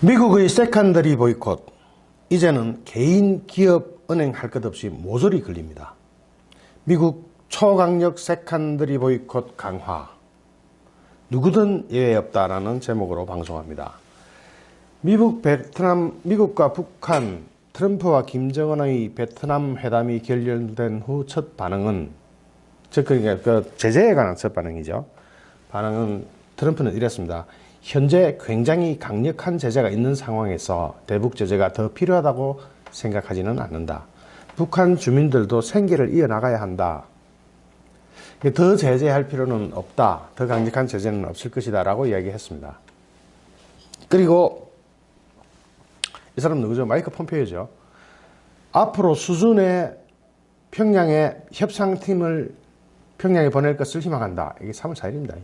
미국의 세컨더리 보이콧, 이제는 개인, 기업, 은행 할 것 없이 모조리 걸립니다. 미국 초강력 세컨더리 보이콧 강화, 누구든 예외 없다라는 제목으로 방송합니다. 미국과 북한, 트럼프와 김정은의 베트남 회담이 결렬된 후 첫 반응은, 그러니까 제재에 관한 첫 반응이죠. 반응은 트럼프는 이랬습니다. 현재 굉장히 강력한 제재가 있는 상황에서 대북 제재가 더 필요하다고 생각하지는 않는다. 북한 주민들도 생계를 이어나가야 한다. 더 제재할 필요는 없다. 더 강력한 제재는 없을 것이다 라고 이야기했습니다. 그리고 이 사람 누구죠? 마이크 폼페이오죠. 앞으로 수준의 평양에 협상팀을 평양에 보낼 것을 희망한다. 이게 3월 4일입니다.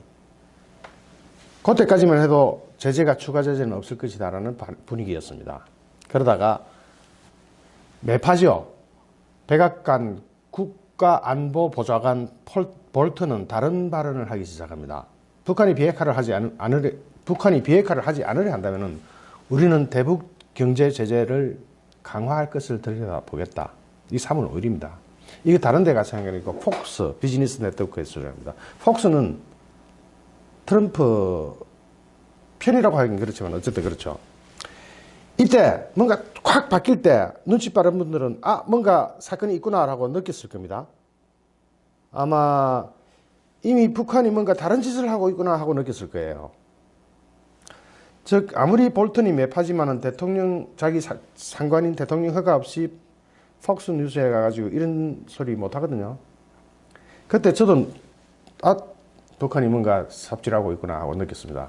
그때까지만 해도 추가 제재는 없을 것이다 라는 분위기였습니다. 그러다가 매파죠. 백악관 국가안보보좌관 볼턴은 다른 발언을 하기 시작합니다. 북한이 비핵화를 하지 않으려 한다면 우리는 대북 경제 제재를 강화할 것을 들여다보겠다. 이 3월 5일입니다. 이게 다른 데 가서 한 게 아니고 폭스 비즈니스 네트워크에서 소리합니다. 폭스는 트럼프 편이라고 하긴 그렇지만 어쨌든 그렇죠. 이때 뭔가 확 바뀔 때 눈치 빠른 분들은 뭔가 사건이 있구나라고 느꼈을 겁니다. 아마 이미 북한이 뭔가 다른 짓을 하고 있구나 하고 느꼈을 거예요. 즉 아무리 볼턴이 매파지만은 대통령 자기 상관인 대통령 허가 없이 폭스 뉴스에 가가지고 이런 소리 못 하거든요. 그때 저도 북한이 뭔가 삽질하고 있구나 하고 느꼈습니다.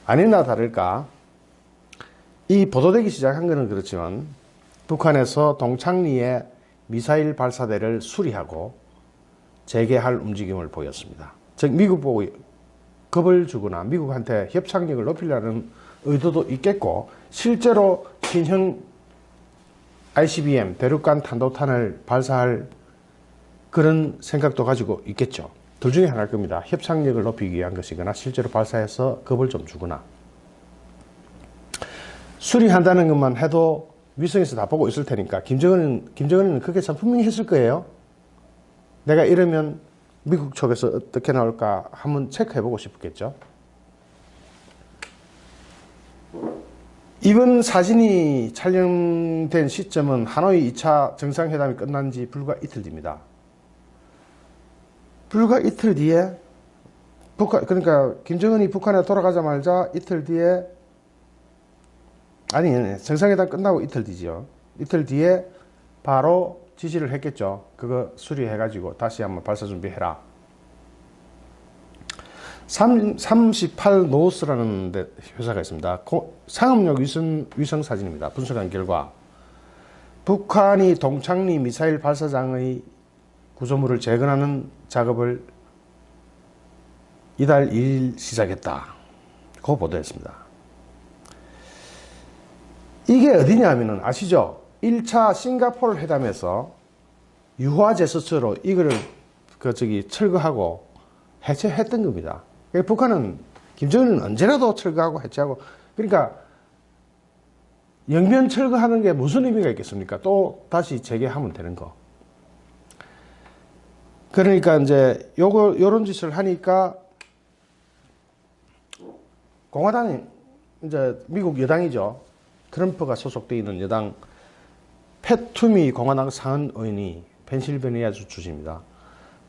아니나 다를까 이 보도되기 시작한 것은 그렇지만 북한에서 동창리에 미사일 발사대를 수리하고 재개할 움직임을 보였습니다. 즉 미국 보고 겁을 주거나 미국한테 협상력을 높이려는 의도도 있겠고 실제로 신형 ICBM 대륙간 탄도탄을 발사할 그런 생각도 가지고 있겠죠. 둘 중에 하나일 겁니다. 협상력을 높이기 위한 것이거나 실제로 발사해서 겁을 좀 주거나. 수리한다는 것만 해도 위성에서 다 보고 있을 테니까 김정은은 그게 참 분명히 했을 거예요. 내가 이러면 미국 쪽에서 어떻게 나올까 한번 체크해보고 싶겠죠. 이번 사진이 촬영된 시점은 하노이 2차 정상회담이 끝난 지 불과 이틀 뒤입니다. 불과 이틀 뒤에 그러니까 김정은이 북한에 돌아가자마자 이틀 뒤에 정상회담 끝나고 이틀 뒤죠. 이틀 뒤에 바로 지시를 했겠죠. 그거 수리해가지고 다시 한번 발사 준비해라. 38 노스라는 회사가 있습니다. 상업용 위성 사진입니다. 분석한 결과 북한이 동창리 미사일 발사장의 구조물을 재건하는 작업을 이달 2일 시작했다. 그 보도했습니다. 이게 어디냐면은 아시죠? 1차 싱가포르 회담에서 유화 제스처로 이거를 철거하고 해체했던 겁니다. 북한은 김정은은 언제라도 철거하고 해체하고 그러니까 영면 철거하는 게 무슨 의미가 있겠습니까? 또 다시 재개하면 되는 거. 그러니까 이제 요런 짓을 하니까 공화당이 이제 미국 여당이죠. 트럼프가 소속되어 있는 여당 팻 투미 공화당 상원 의원이 펜실베니아주 주지입니다.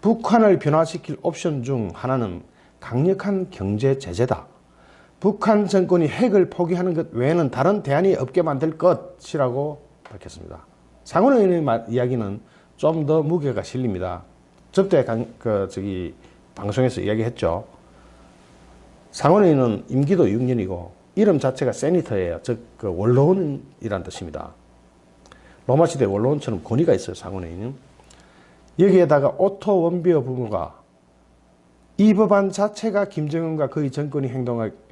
북한을 변화시킬 옵션 중 하나는 강력한 경제 제재다. 북한 정권이 핵을 포기하는 것 외에는 다른 대안이 없게 만들 것이라고 밝혔습니다. 상원 의원의 이야기는 좀 더 무게가 실립니다. 저때 방송에서 이야기했죠. 상원 의원은 임기도 6년이고 이름 자체가 세니터예요. 즉 원로원이란 뜻입니다. 로마 시대 원로원처럼 권위가 있어요. 상원 의원은. 여기에다가 오토 원비어 부모가 이 법안 자체가 김정은과 그의 정권이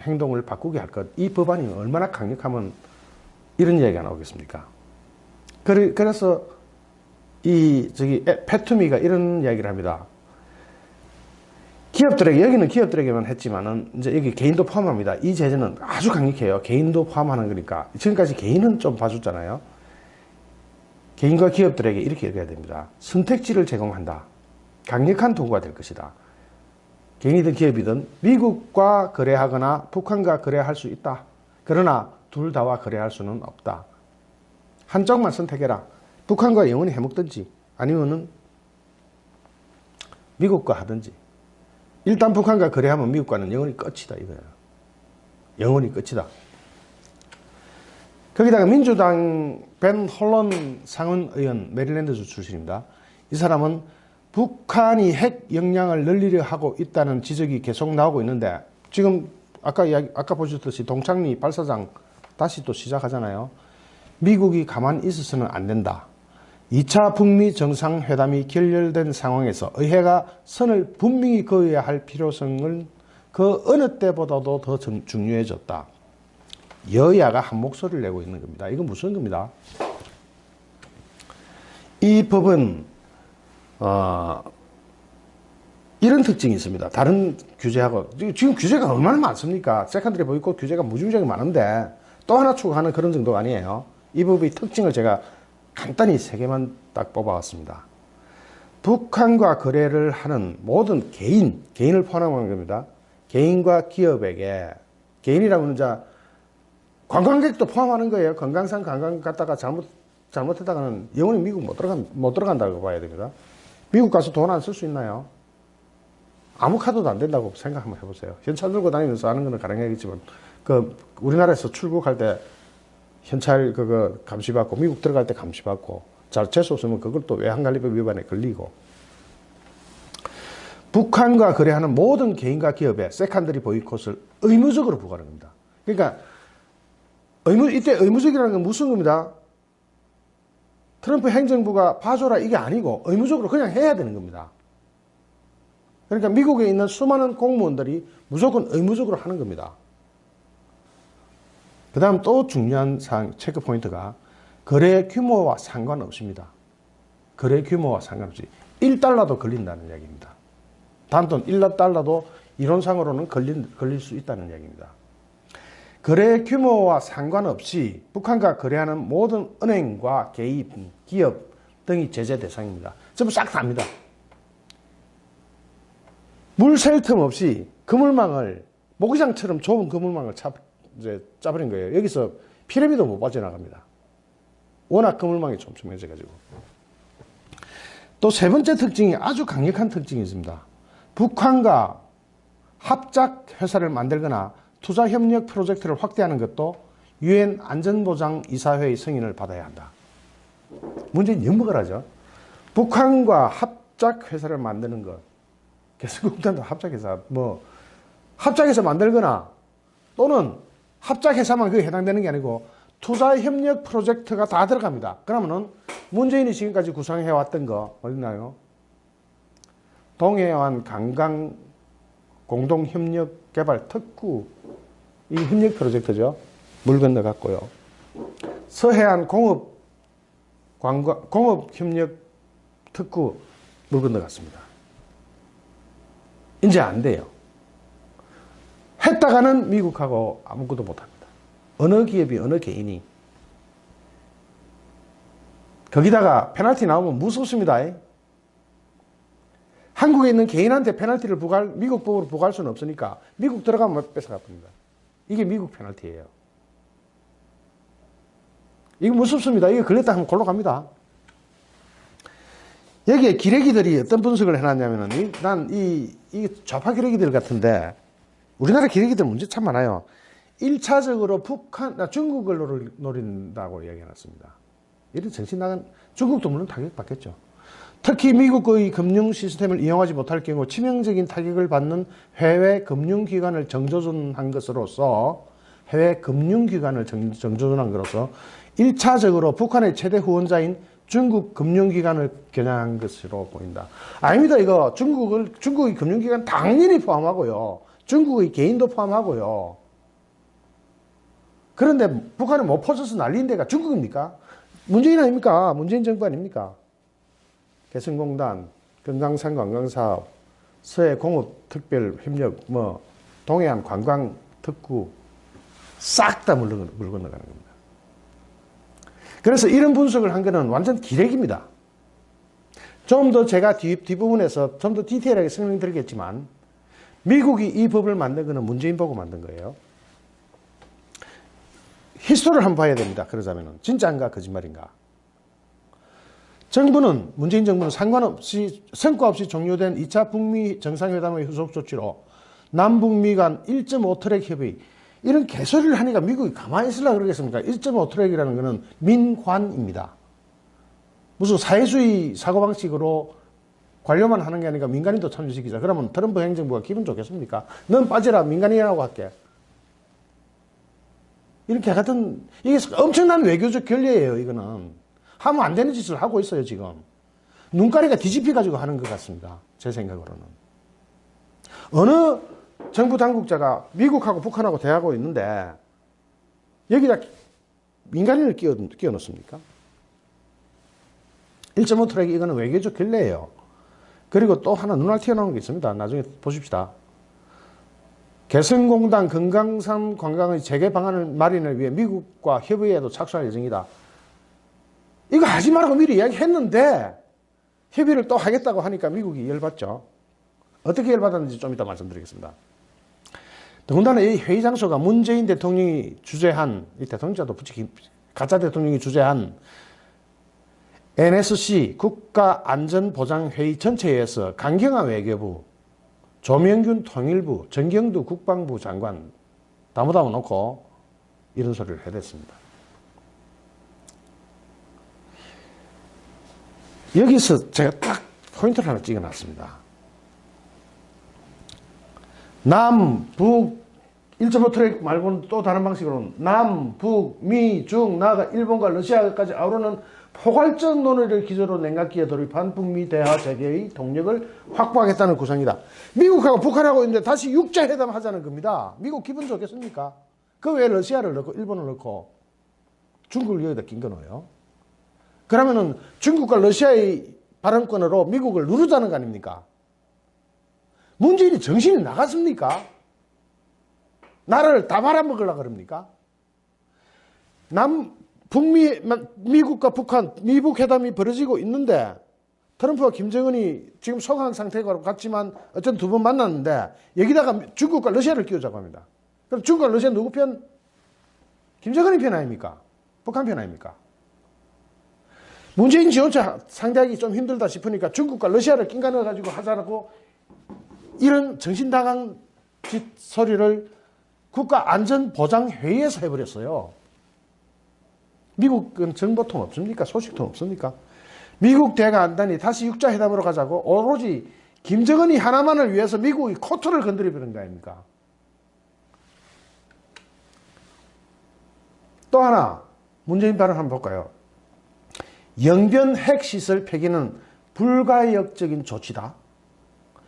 행동을 바꾸게 할 것. 이 법안이 얼마나 강력하면 이런 이야기가 나오겠습니까? 그래서 팻 투미가 이런 이야기를 합니다. 기업들에게, 여기는 기업들에게만 했지만은, 이제 여기 개인도 포함합니다. 이 제재는 아주 강력해요. 개인도 포함하는 거니까. 지금까지 개인은 좀 봐줬잖아요. 개인과 기업들에게 이렇게 얘기해야 됩니다. 선택지를 제공한다. 강력한 도구가 될 것이다. 개인이든 기업이든 미국과 거래하거나 북한과 거래할 수 있다. 그러나 둘 다와 거래할 수는 없다. 한쪽만 선택해라. 북한과 영원히 해먹든지 아니면은 미국과 하든지. 일단 북한과 거래하면 미국과는 영원히 끝이다 이거예요. 영원히 끝이다. 거기다가 민주당 벤 홀런 상원의원, 메릴랜드주 출신입니다. 이 사람은 북한이 핵 역량을 늘리려 하고 있다는 지적이 계속 나오고 있는데, 지금 아까 보셨듯이 동창리 발사장 다시 또 시작하잖아요. 미국이 가만히 있어서는 안 된다. 2차 북미 정상회담이 결렬된 상황에서 의회가 선을 분명히 그어야 할 필요성은 그 어느 때보다도 더 중요해졌다. 여야가 한 목소리를 내고 있는 겁니다. 이건 무슨 겁니다? 이 법은 이런 특징이 있습니다. 다른 규제하고 지금 규제가 얼마나 많습니까? 세컨드리 보이콧 규제가 무지무지하게 많은데 또 하나 추가하는 그런 정도가 아니에요. 이 법의 특징을 제가 간단히 3개만 딱 뽑아왔습니다. 북한과 거래를 하는 모든 개인을 포함하는 겁니다. 개인과 기업에게, 개인이라고는 이제 관광객도 포함하는 거예요. 건강산 관광 갔다가 잘못했다가는 영원히 미국 못 들어간다고 봐야 됩니다. 미국 가서 돈 안 쓸 수 있나요? 아무 카드도 안 된다고 생각 한번 해보세요. 현찰 들고 다니면서 하는 거는 가능하겠지만, 우리나라에서 출국할 때 현찰 그거 감시받고, 미국 들어갈 때 감시받고, 잘 재수 없으면 그걸 또 외환관리법 위반에 걸리고. 북한과 거래하는 모든 개인과 기업에 세컨더리 보이콧을 의무적으로 부과하는 겁니다. 그러니까 이때 의무적이라는 건 무슨 겁니다? 트럼프 행정부가 봐줘라 이게 아니고 의무적으로 그냥 해야 되는 겁니다. 그러니까 미국에 있는 수많은 공무원들이 무조건 의무적으로 하는 겁니다. 그 다음 또 중요한 체크 포인트가 거래 규모와 상관없습니다. 거래 규모와 상관없이 1달러도 걸린다는 이야기입니다. 단돈 1달러도 이론상으로는 걸릴 수 있다는 이야기입니다. 거래 규모와 상관없이 북한과 거래하는 모든 은행과 개인, 기업 등이 제재 대상입니다. 전부 싹 다입니다. 물 셀 틈 없이 그물망을, 모기장처럼 좁은 그물망을 짜버린 거예요. 여기서 피라미드 못 빠져나갑니다. 워낙 그물망이 촘촘해져가지고. 또 3번째 특징이 아주 강력한 특징이 있습니다. 북한과 합작 회사를 만들거나 투자협력 프로젝트를 확대하는 것도 유엔 안전보장이사회의 승인을 받아야 한다. 문제는 영박을 하죠. 북한과 합작 회사를 만드는 것. 개성공단도 합작회사, 합작해서 만들거나 또는 합작회사만 그게 해당되는 게 아니고 투자협력 프로젝트가 다 들어갑니다. 그러면은 문재인이 지금까지 구상해왔던 거 어딨나요? 동해안 관광 공동협력개발 특구, 이 협력 프로젝트죠. 물 건너갔고요. 서해안 공업협력 특구 물 건너갔습니다. 이제 안 돼요. 했다가는 미국하고 아무것도 못합니다. 어느 기업이 어느 개인이. 거기다가 페널티 나오면 무섭습니다. 한국에 있는 개인한테 페널티를 미국 법으로 부과할 수는 없으니까 미국 들어가면 뺏어갑니다. 이게 미국 페널티예요. 이거 무섭습니다. 이거 걸렸다 하면 골로 갑니다. 여기에 기레기들이 어떤 분석을 해놨냐면은, 이 좌파 기레기들 같은데, 우리나라 기레기들 문제 참 많아요. 1차적으로 중국을 노린다고 이야기해놨습니다. 이런 정신 나간, 중국도 물론 타격받겠죠. 특히 미국의 금융 시스템을 이용하지 못할 경우 치명적인 타격을 받는 해외 금융기관을 정조준한 것으로서, 1차적으로 북한의 최대 후원자인 중국 금융기관을 겨냥한 것으로 보인다. 아닙니다. 이거 중국의 금융기관 당연히 포함하고요. 중국의 개인도 포함하고요. 그런데 북한은 못 퍼져서 날린 데가 중국입니까? 문재인 아닙니까? 문재인 정부 아닙니까? 개성공단, 금강산 관광사업, 서해 공업 특별 협력, 뭐 동해안 관광 특구 싹 다 물 건너가는 겁니다. 그래서 이런 분석을 한 거는 완전 기레기입니다. 좀 더 제가 뒷부분에서 좀 더 디테일하게 설명드리겠지만 미국이 이 법을 만든 거는 문재인 보고 만든 거예요. 히스토리를 한번 봐야 됩니다. 그러자면은 진짜인가 거짓말인가. 정부는 문재인 정부는 상관없이 성과 없이 종료된 2차 북미 정상회담의 후속 조치로 남북미 간 1.5 트랙 협의 이런 개소리를 하니까 미국이 가만히 있으려고 그러겠습니까? 1.5 트랙이라는 것은 민관입니다. 무슨 사회주의 사고방식으로 관료만 하는 게 아니라 민간인도 참여시키자. 그러면 트럼프 행정부가 기분 좋겠습니까? 넌 빠져라. 민간인이라고 할게. 이렇게 같은 이게 엄청난 외교적 결례예요. 이거는 하면 안 되는 짓을 하고 있어요. 지금 눈가리가 뒤집혀가지고 하는 것 같습니다. 제 생각으로는 어느 정부 당국자가 미국하고 북한하고 대하고 있는데 여기다 민간인을 끼워 넣습니까? 1.5 트랙 이거는 외교적 결례예요. 그리고 또 하나 눈알 튀어나오는 게 있습니다. 나중에 보십시다. 개성공단 금강산 관광의 재개 방안을 마련을 위해 미국과 협의에도 착수할 예정이다. 이거 하지 말라고 미리 이야기했는데 협의를 또 하겠다고 하니까 미국이 열받죠. 어떻게 열받았는지 좀 이따 말씀드리겠습니다. 더군다나 이 회의 장소가 문재인 대통령이 주재한, 이 대통령자도 붙이기 가짜 대통령이 주재한 NSC 국가안전보장회의 전체에서 강경화 외교부, 조명균 통일부, 정경두 국방부 장관 다 모아 놓고 이런 소리를 해댔습니다. 여기서 제가 딱 포인트를 하나 찍어놨습니다. 남, 북, 1.5 트랙 말고는 또 다른 방식으로는 남, 북, 미, 중, 나아가 일본과 러시아까지 아우르는 포괄적 논의를 기조로 냉각기에 돌입한 북미 대화 재개의 동력을 확보하겠다는 구상이다. 미국하고 북한하고 있는데 다시 육자회담 하자는 겁니다. 미국 기분 좋겠습니까? 그 외에 러시아를 넣고 일본을 넣고 중국을 여기다 낀 거네요. 그러면은 중국과 러시아의 발언권으로 미국을 누르자는 거 아닙니까? 문재인이 정신이 나갔습니까? 나라를 다 말아먹으려고 그럽니까? 미국과 북한, 미북 회담이 벌어지고 있는데 트럼프와 김정은이 지금 소강 상태가 같지만 어쨌든 두 번 만났는데 여기다가 중국과 러시아를 끼우자고 합니다. 그럼 중국과 러시아 누구 편? 김정은이 편 아닙니까? 북한 편 아닙니까? 문재인 지원차 상대하기 좀 힘들다 싶으니까 중국과 러시아를 낀가 넣어가지고 하자라고 이런 정신나간 소리를 국가안전보장회의에서 해버렸어요. 미국은 정보통 없습니까? 소식통 없습니까? 미국 대가안단이 다시 육자회담으로 가자고 오로지 김정은이 하나만을 위해서 미국이 코트를 건드려버린 거 아닙니까? 또 하나 문재인 발언 한번 볼까요? 영변 핵시설 폐기는 불가역적인 조치다.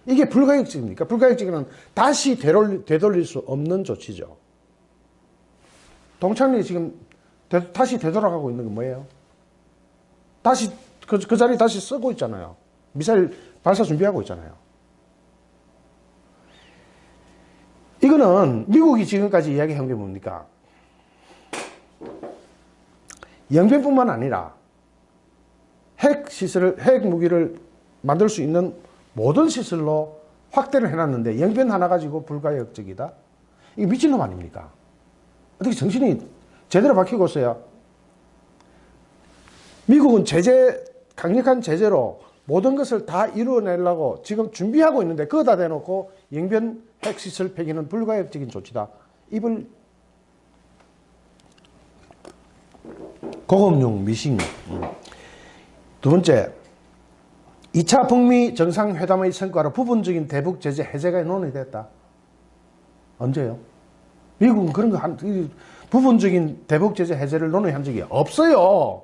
이게 불가역적입니까? 불가역적은 다시 되돌릴 수 없는 조치죠. 동창리 지금 다시 되돌아가고 있는 건 뭐예요? 다시 그 자리 다시 쓰고 있잖아요. 미사일 발사 준비하고 있잖아요. 이거는 미국이 지금까지 이야기한 게 뭡니까? 영변뿐만 아니라 핵 무기를 만들 수 있는 모든 시설로 확대를 해놨는데 영변 하나 가지고 불가역적이다? 이게 미친놈 아닙니까? 어떻게 정신이 제대로 박히고 있어요? 미국은 강력한 제재로 모든 것을 다 이루어내려고 지금 준비하고 있는데 그거 다 대놓고 영변 핵시설 폐기는 불가역적인 조치다. 입을 고급용 미싱. 두 번째, 2차 북미 정상회담의 성과로 부분적인 대북 제재 해제가 논의됐다. 언제요? 미국은 그런 거 부분적인 대북 제재 해제를 논의한 적이 없어요.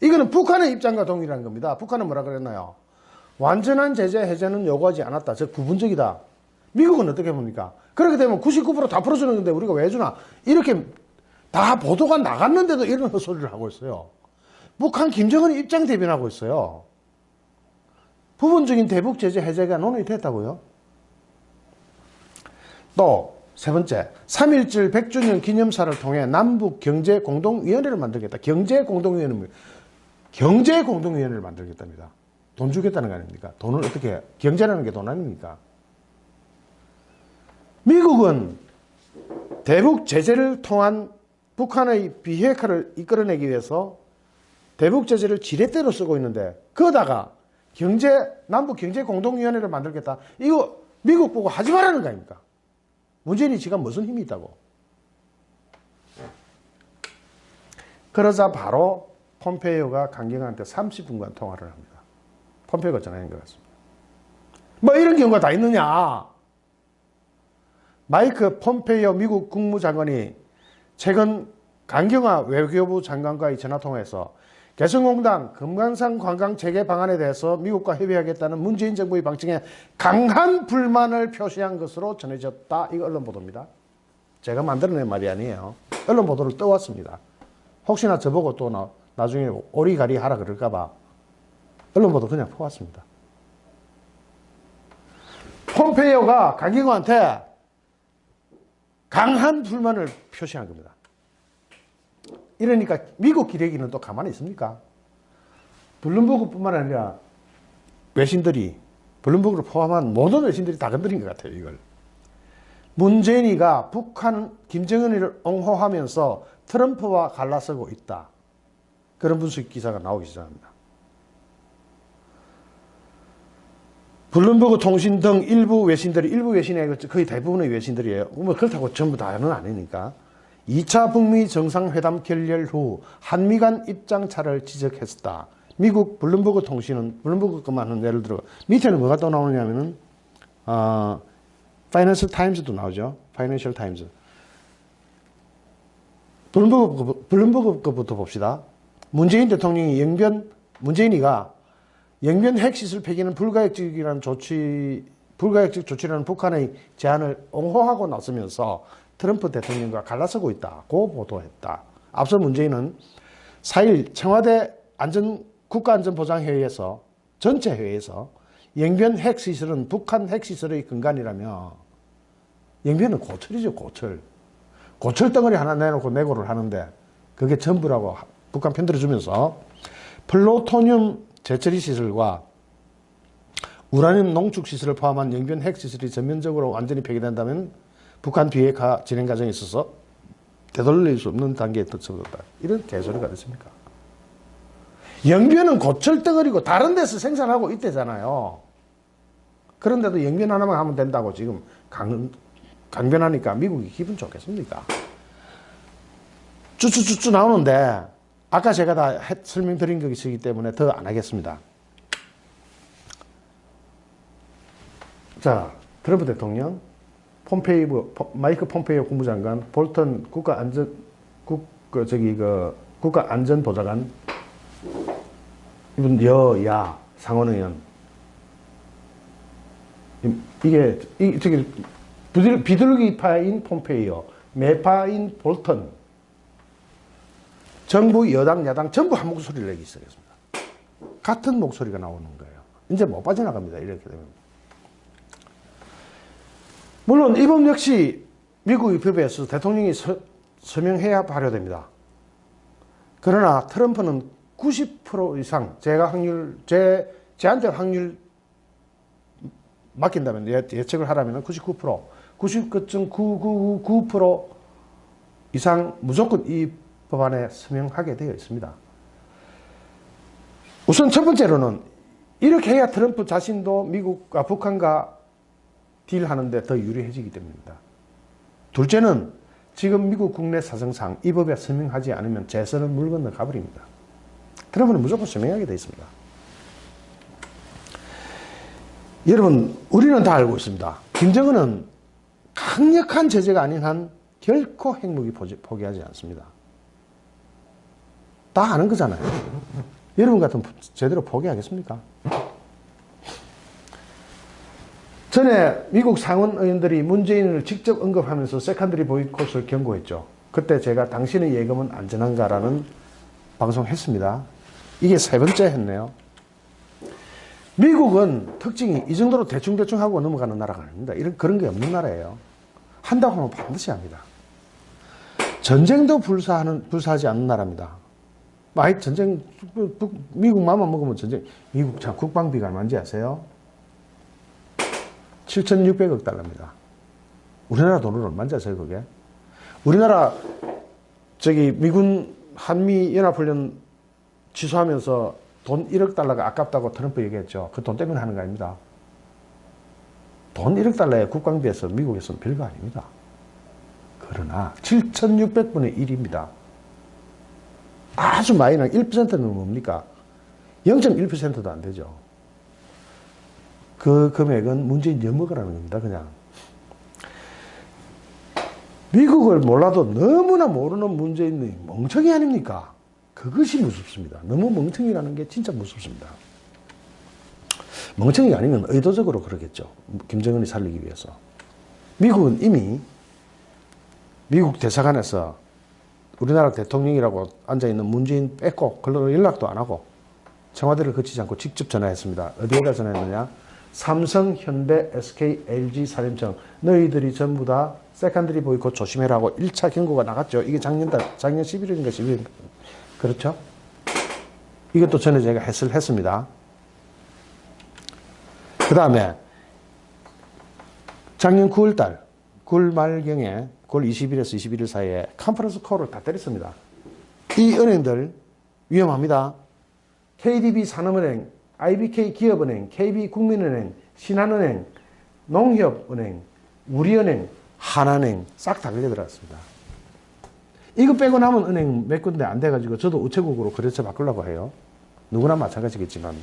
이거는 북한의 입장과 동일한 겁니다. 북한은 뭐라 그랬나요? 완전한 제재 해제는 요구하지 않았다. 즉 부분적이다. 미국은 어떻게 봅니까? 그렇게 되면 99% 다 풀어주는 건데 우리가 왜 주나? 이렇게 다 보도가 나갔는데도 이런 헛소리를 하고 있어요. 북한 김정은이 입장 대변하고 있어요. 부분적인 대북 제재 해제가 논의됐다고요. 또 세 번째, 3.1절 100주년 기념사를 통해 남북 경제공동위원회를 만들겠다. 경제공동위원회를 만들겠답니다. 돈 주겠다는 거 아닙니까? 돈을 어떻게, 경제라는 게 돈 아닙니까? 미국은 대북 제재를 통한 북한의 비핵화를 이끌어내기 위해서 대북 제재를 지렛대로 쓰고 있는데, 그러다가 남북 경제공동위원회를 만들겠다. 이거 미국 보고 하지 말라는 거 아닙니까? 문재인이 지금 무슨 힘이 있다고. 그러자 바로 폼페이오가 강경한테 30분간 통화를 합니다. 폼페이오가 전화한 것 같습니다. 뭐 이런 경우가 다 있느냐. 마이크 폼페이오 미국 국무장관이 최근 강경화 외교부 장관과의 전화통화에서 개성공단 금강산 관광 재개 방안에 대해서 미국과 협의하겠다는 문재인 정부의 방침에 강한 불만을 표시한 것으로 전해졌다. 이거 언론 보도입니다. 제가 만들어낸 말이 아니에요. 언론 보도를 떠왔습니다. 혹시나 저보고 또 나중에 오리가리 하라 그럴까봐 언론 보도 그냥 퍼왔습니다. 폼페이오가 강경화한테 강한 불만을 표시한 겁니다. 이러니까 미국 기레기는 또 가만히 있습니까? 블룸버그뿐만 아니라 외신들이, 블룸버그를 포함한 모든 외신들이 다 건드린 것 같아요, 이걸. 문재인이가 북한 김정은이를 옹호하면서 트럼프와 갈라서고 있다. 그런 분석 기사가 나오기 시작합니다. 블룸버그 통신 등 일부 외신이 거의 대부분의 외신들이에요. 뭐 그렇다고 전부 다는 아니니까. 2차 북미 정상회담 결렬 후 한미 간 입장차를 지적했다. 미국 블룸버그 통신은, 블룸버그 것만은 예를 들어, 밑에는 뭐가 또 나오냐면은, 파이낸셜 타임즈도 나오죠. 파이낸셜 타임즈. 블룸버그 것부터 봅시다. 문재인 대통령이 문재인이가 영변 핵시설 폐기는 불가역적 조치라는 북한의 제안을 옹호하고 나서면서 트럼프 대통령과 갈라서고 있다고 보도했다. 앞서 문재인은 4일 청와대 국가안전보장회의에서 전체 회의에서 영변 핵시설은 북한 핵시설의 근간이라며, 영변은 고철이죠, 고철. 고철 덩어리 하나 내놓고 내고를 하는데 그게 전부라고 북한 편들어주면서 플루토늄 재처리 시설과 우라늄 농축 시설을 포함한 영변 핵시설이 전면적으로 완전히 폐기된다면 북한 비핵화 진행 과정에 있어서 되돌릴 수 없는 단계에 터졌다. 이런 개소리가 됐습니까? 영변은 고철덩어리고 다른 데서 생산하고 있대잖아요. 그런데도 영변 하나만 하면 된다고 지금 강변하니까 미국이 기분 좋겠습니까? 쭈쭈쭈쭈 나오는데 아까 제가 다 설명드린 것이기 때문에 더 안 하겠습니다. 자, 트럼프 대통령, 마이크 폼페이오 국무장관, 볼턴 국가안전보좌관, 이분 여야 상원의원, 저기 비둘기파인 폼페이오, 매파인 볼턴, 정부, 여당, 야당 전부 한 목소리를 내기 시작했습니다. 같은 목소리가 나오는 거예요. 이제 못 빠져나갑니다. 이렇게 되면. 물론 이 법 역시 미국 입법에서 대통령이 서명해야 발효됩니다. 그러나 트럼프는 90% 이상 제한테 확률 맡긴다면, 예측을 하라면 99%, 99.999% 이상 무조건 이 법안에 서명하게 되어 있습니다. 우선 첫 번째로는 이렇게 해야 트럼프 자신도 북한과 딜하는데 더 유리해지기 때문입니다. 둘째는 지금 미국 국내 사정상 이 법에 서명하지 않으면 재선을 물 건너 가버립니다. 트럼프는 무조건 서명하게 되어 있습니다. 여러분, 우리는 다 알고 있습니다. 김정은은 강력한 제재가 아닌 한 결코 핵무기 포기하지 않습니다. 다 아는 거잖아요. 여러분 같으면 제대로 포기하겠습니까? 전에 미국 상원 의원들이 문재인을 직접 언급하면서 세컨더리 보이콧을 경고했죠. 그때 제가 당신의 예금은 안전한가라는 방송했습니다. 이게 세 번째 했네요. 미국은 특징이 이 정도로 대충대충 하고 넘어가는 나라가 아닙니다. 그런 게 없는 나라예요. 한다고 하면 반드시 합니다. 전쟁도 불사하지 않는 나라입니다. 전쟁, 미국 맘만 먹으면 전쟁, 미국 참 국방비가 얼마인지 아세요? 7,600억 달러입니다. 우리나라 돈으로 얼마인지 아세요, 그게? 우리나라, 미군 한미연합훈련 취소하면서 돈 1억 달러가 아깝다고 트럼프 얘기했죠. 그 돈 때문에 하는 거 아닙니다. 돈 1억 달러의 국방비에서 미국에서는 별거 아닙니다. 그러나 7,600분의 1입니다. 아주 마이너 1%는 뭡니까? 0.1%도 안 되죠. 그 금액은 문재인 엿먹으라는 겁니다. 그냥. 미국을 몰라도 너무나 모르는 문재인이 멍청이 아닙니까? 그것이 무섭습니다. 너무 멍청이라는 게 진짜 무섭습니다. 멍청이가 아니면 의도적으로 그러겠죠. 김정은이 살리기 위해서. 미국은 이미 미국 대사관에서 우리나라 대통령이라고 앉아있는 문재인 뺏고 그걸로 연락도 안 하고 청와대를 거치지 않고 직접 전화했습니다. 어디에다 전화했느냐? 삼성, 현대, SK, LG, 산림청 너희들이 전부 다 세컨드리 보이콧 조심해라고 1차 경고가 나갔죠. 이게 작년 11월인가 12월 그렇죠? 이것도 전에 제가 했습니다. 그 다음에 작년 9월달 9월 말경에 9월 20일에서 21일 사이에 컨퍼런스 콜을 다 때렸습니다. 이 은행들 위험합니다. KDB 산업은행, IBK 기업은행, KB국민은행, 신한은행, 농협은행, 우리은행, 하나은행 싹 다 걸려들었습니다. 이거 빼고 남은 은행 몇 군데 안 돼가지고 저도 우체국으로 거래처 바꾸려고 해요. 누구나 마찬가지겠지만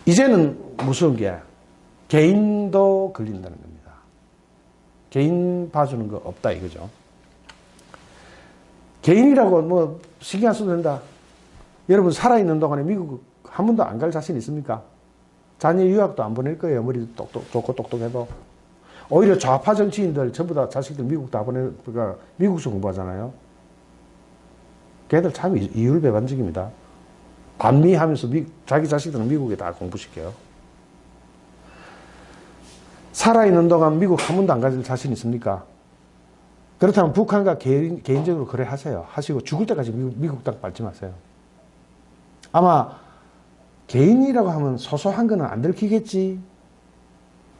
이제는 무서운 게 개인도 걸린다는 겁니다. 개인 봐주는 거 없다 이거죠. 개인이라고 뭐 신경 안 써도 된다. 여러분 살아있는 동안에 미국 한 번도 안 갈 자신 있습니까? 자녀 유학도 안 보낼 거예요. 머리도 좋고 똑똑해도. 오히려 좌파 정치인들 전부 다 자식들 미국 다 그러니까 미국서 공부하잖아요. 걔들 참 이율배반적입니다. 반미하면서 자기 자식들은 미국에 다 공부시켜요. 살아있는 동안 미국 한 번도 안 가질 자신 있습니까? 그렇다면 북한과 개인적으로 그래 하세요. 하시고 죽을 때까지 미국 땅 밟지 마세요. 아마 개인이라고 하면 소소한 거는 안 들키겠지.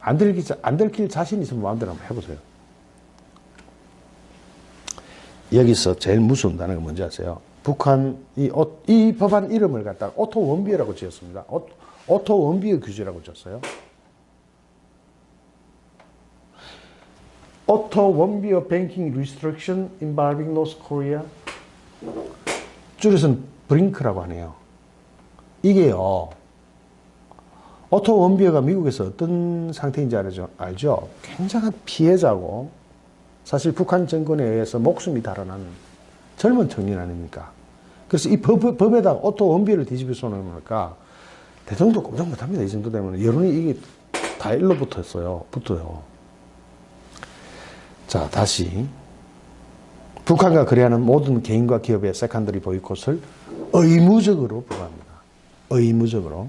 안 들킬 자신 있으면 마음대로 한번 해보세요. 여기서 제일 무서운 단어가 뭔지 아세요? 북한 이 법안 이름을 갖다가 오토 원비어라고 지었습니다. 오토 원비어 규제라고 지었어요. 오토 원비어 뱅킹 리스트릭션 involving North Korea 줄여서는 브링크라고 하네요. 이게요. 오토 원비어가 미국에서 어떤 상태인지 알죠? 굉장한 피해자고 사실 북한 정권에 의해서 목숨이 달아난 젊은 청년 아닙니까? 그래서 이 법에다가 오토 원비어를 뒤집어 놓으니까 대통령도 꼼짝 못합니다. 이 정도 되면 여론이 이게 다 일로 붙어요. 자, 다시 북한과 거래하는 모든 개인과 기업의 세컨더리 보이콧을 의무적으로 부과합니다. 의무적으로.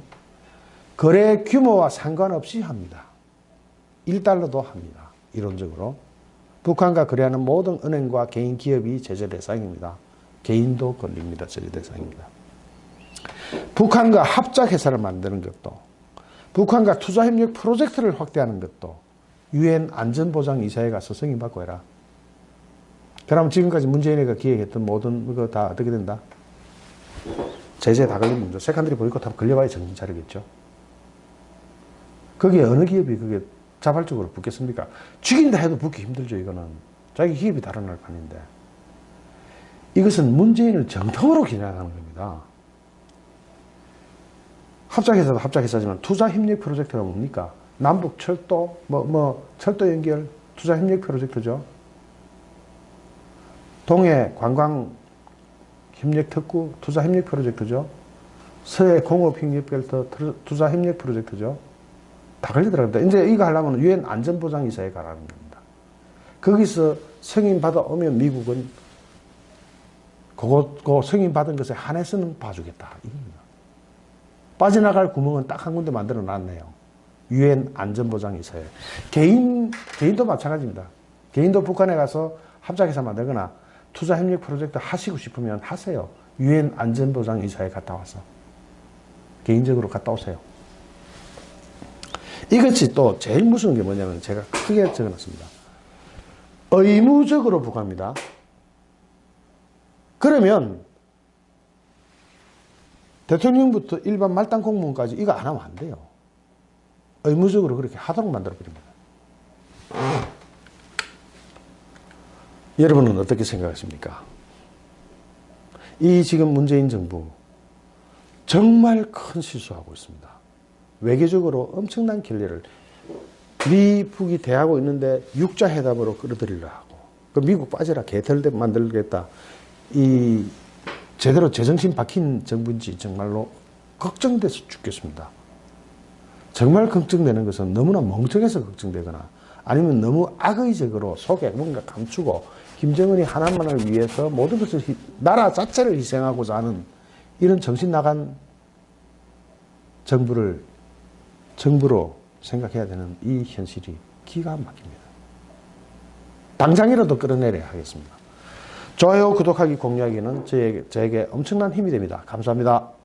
거래 규모와 상관없이 합니다. 1달러도 합니다. 이론적으로. 북한과 거래하는 모든 은행과 개인 기업이 제재 대상입니다. 개인도 걸립니다. 제재 대상입니다. 북한과 합작회사를 만드는 것도, 북한과 투자협력 프로젝트를 확대하는 것도 유엔 안전보장이사회 가서 승인받고 해라. 그러면 지금까지 문재인이가 기획했던 모든 거 다 어떻게 된다? 제재 다 걸립니다. 세컨드리 보이콧하면 걸려봐야 정신 차리겠죠. 거기에 어느 기업이 그게 자발적으로 붙겠습니까? 죽인다 해도 붙기 힘들죠, 이거는. 자기 기업이 다른 나라 판인데. 이것은 문재인을 정통으로 겨냥하는 겁니다. 합작회사도 합작회사지만 투자협력 프로젝트가 뭡니까? 남북 철도, 철도 연결, 투자협력 프로젝트죠. 동해 관광 협력 특구, 투자협력 프로젝트죠. 서해 공업협력별도 투자협력 프로젝트죠. 다 걸리더랍니다. 이제 이거 하려면 유엔 안전보장이사에 가라는 겁니다. 거기서 승인 받아오면 미국은 그 승인 받은 것에 한해서는 봐주겠다. 이겁니다. 빠져나갈 구멍은 딱 한 군데 만들어 놨네요. 유엔 안전보장이사회. 개인도 마찬가지입니다. 개인도 북한에 가서 합작해서 만들거나 투자협력 프로젝트 하시고 싶으면 하세요. 유엔 안전보장이사회 갔다 와서. 개인적으로 갔다 오세요. 이것이 또 제일 무서운 게 뭐냐면 제가 크게 적어놨습니다. 의무적으로 부과합니다. 그러면 대통령부터 일반 말단 공무원까지 이거 안 하면 안 돼요. 의무적으로 그렇게 하도록 만들어버립니다. 여러분은 어떻게 생각하십니까? 이 지금 문재인 정부 정말 큰 실수하고 있습니다. 외교적으로 엄청난 결례를 미국이 대하고 있는데 육자회담으로 끌어들이려 하고 그 미국 빠져라 개털대 만들겠다. 이 제대로 제정신 박힌 정부인지 정말로 걱정돼서 죽겠습니다. 정말 걱정되는 것은 너무나 멍청해서 걱정되거나 아니면 너무 악의적으로 속에 뭔가 감추고 김정은이 하나만을 위해서 모든 것을 나라 자체를 희생하고자 하는 이런 정신 나간 정부로 생각해야 되는 이 현실이 기가 막힙니다. 당장이라도 끌어내려야 하겠습니다. 좋아요, 구독하기, 공유하기는 저에게 엄청난 힘이 됩니다. 감사합니다.